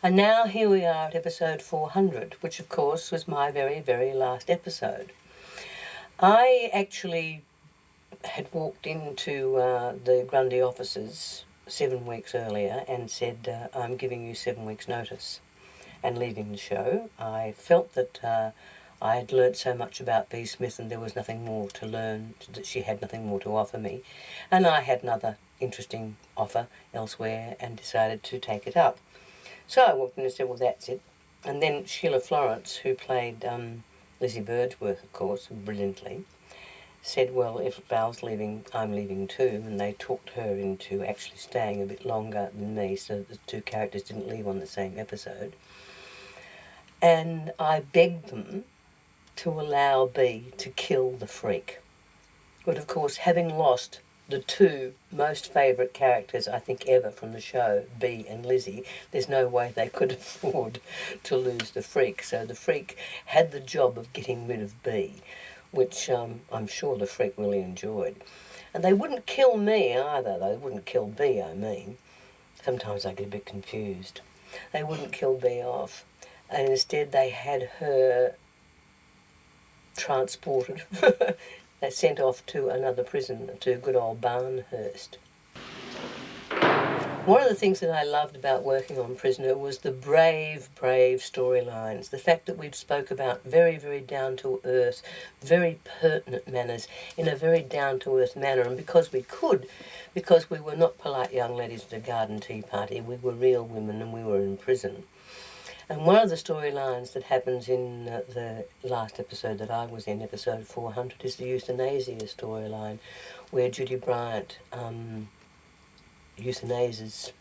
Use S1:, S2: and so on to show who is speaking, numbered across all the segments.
S1: And now here we are at episode 400, which of course was my very, very last episode. I actually had walked into the Grundy offices 7 weeks earlier and said, I'm giving you 7 weeks' notice and leaving the show. I felt that I had learnt so much about Bea Smith and there was nothing more to learn, that she had nothing more to offer me. And I had another interesting offer elsewhere and decided to take it up. So I walked in and said, well, that's it. And then Sheila Florence, who played Lizzie Birdsworth, of course, brilliantly, said, well, if Val's leaving, I'm leaving too. And they talked her into actually staying a bit longer than me so that the two characters didn't leave on the same episode. And I begged them to allow Bea to kill the freak. But of course, having lost the two most favourite characters I think ever from the show, Bea and Lizzie, there's no way they could afford to lose the freak. So the freak had the job of getting rid of Bea, which I'm sure the freak really enjoyed. And they wouldn't kill me either. They wouldn't kill Bea, I mean. Sometimes I get a bit confused. They wouldn't kill Bea off. And instead they had her transported, they sent off to another prison, to good old Barnhurst. One of the things that I loved about working on Prisoner was the brave, brave storylines. The fact that we spoke about very, very down-to-earth, very pertinent manners in a very down-to-earth manner. And because we could, because we were not polite young ladies at a garden tea party, we were real women and we were in prison. And one of the storylines that happens in the last episode that I was in, episode 400, is the euthanasia storyline, where Judy Bryant euthanasias,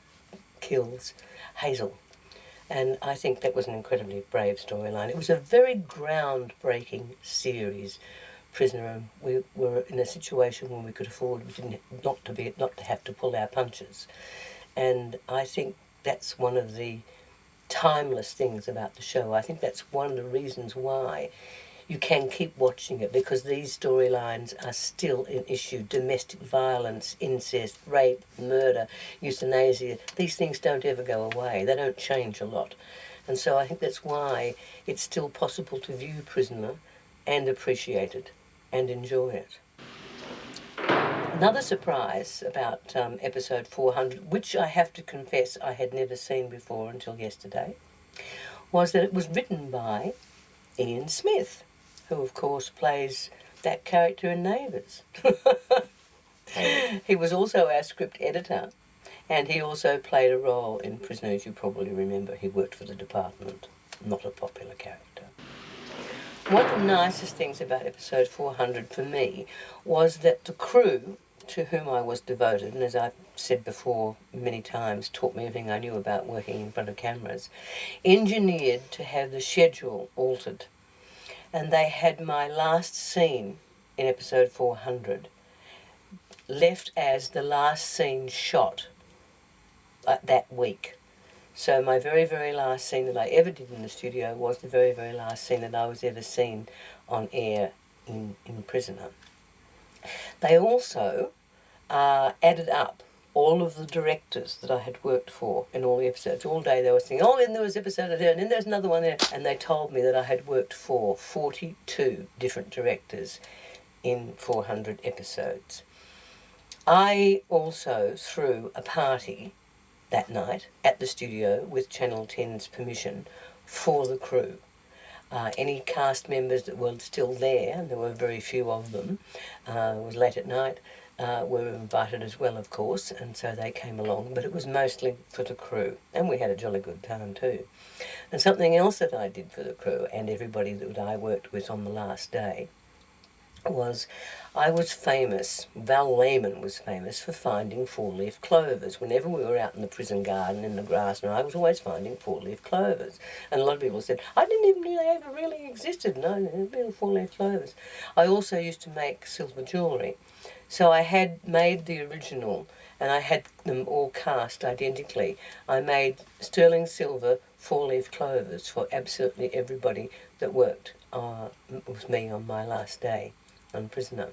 S1: kills Hazel. And I think that was an incredibly brave storyline. It was a very groundbreaking series, Prisoner. We were in a situation where we could afford not to have to pull our punches. And I think that's one of the timeless things about the show. I think that's one of the reasons why you can keep watching it, because these storylines are still an issue. Domestic violence, incest, rape, murder, euthanasia, these things don't ever go away. They don't change a lot. And so I think that's why it's still possible to view Prisoner and appreciate it and enjoy it. Another surprise about episode 400, which I have to confess I had never seen before until yesterday, was that it was written by Ian Smith, who of course plays that character in Neighbours. He was also our script editor, and he also played a role in Prisoner, as you probably remember. He worked for the department, not a popular character. One of the nicest things about episode 400 for me was that the crew, to whom I was devoted, and as I've said before many times, taught me everything I knew about working in front of cameras, engineered to have the schedule altered. And they had my last scene in episode 400 left as the last scene shot that week. So my very, very last scene that I ever did in the studio was the very, very last scene that I was ever seen on air in Prisoner. They also added up all of the directors that I had worked for in all the episodes. All day they were saying, oh, and there was episode there, and then there's another one there. And they told me that I had worked for 42 different directors in 400 episodes. I also threw a party that night at the studio with Channel 10's permission for the crew. Any cast members that were still there, and there were very few of them, it was late at night, were invited as well, of course, and so they came along, but it was mostly for the crew, and we had a jolly good time too. And something else that I did for the crew and everybody that I worked with on the last day was I was famous, Val Lehman was famous for finding four-leaf clovers. Whenever we were out in the prison garden in the grass, and I was always finding four-leaf clovers. And a lot of people said, I didn't even know they ever really existed. No, they're real four-leaf clovers. I also used to make silver jewellery. So I had made the original, and I had them all cast identically. I made sterling silver four-leaf clovers for absolutely everybody that worked with me on my last day on Prisoner.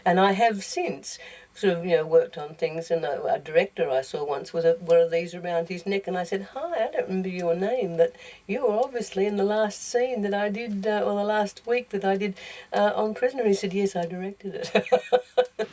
S1: And I have since sort of, worked on things, and a director I saw once with one of these around his neck, and I said, "Hi, I don't remember your name, but you were obviously in the last scene that I did, or the last week that I did on Prisoner." He said, "Yes, I directed it."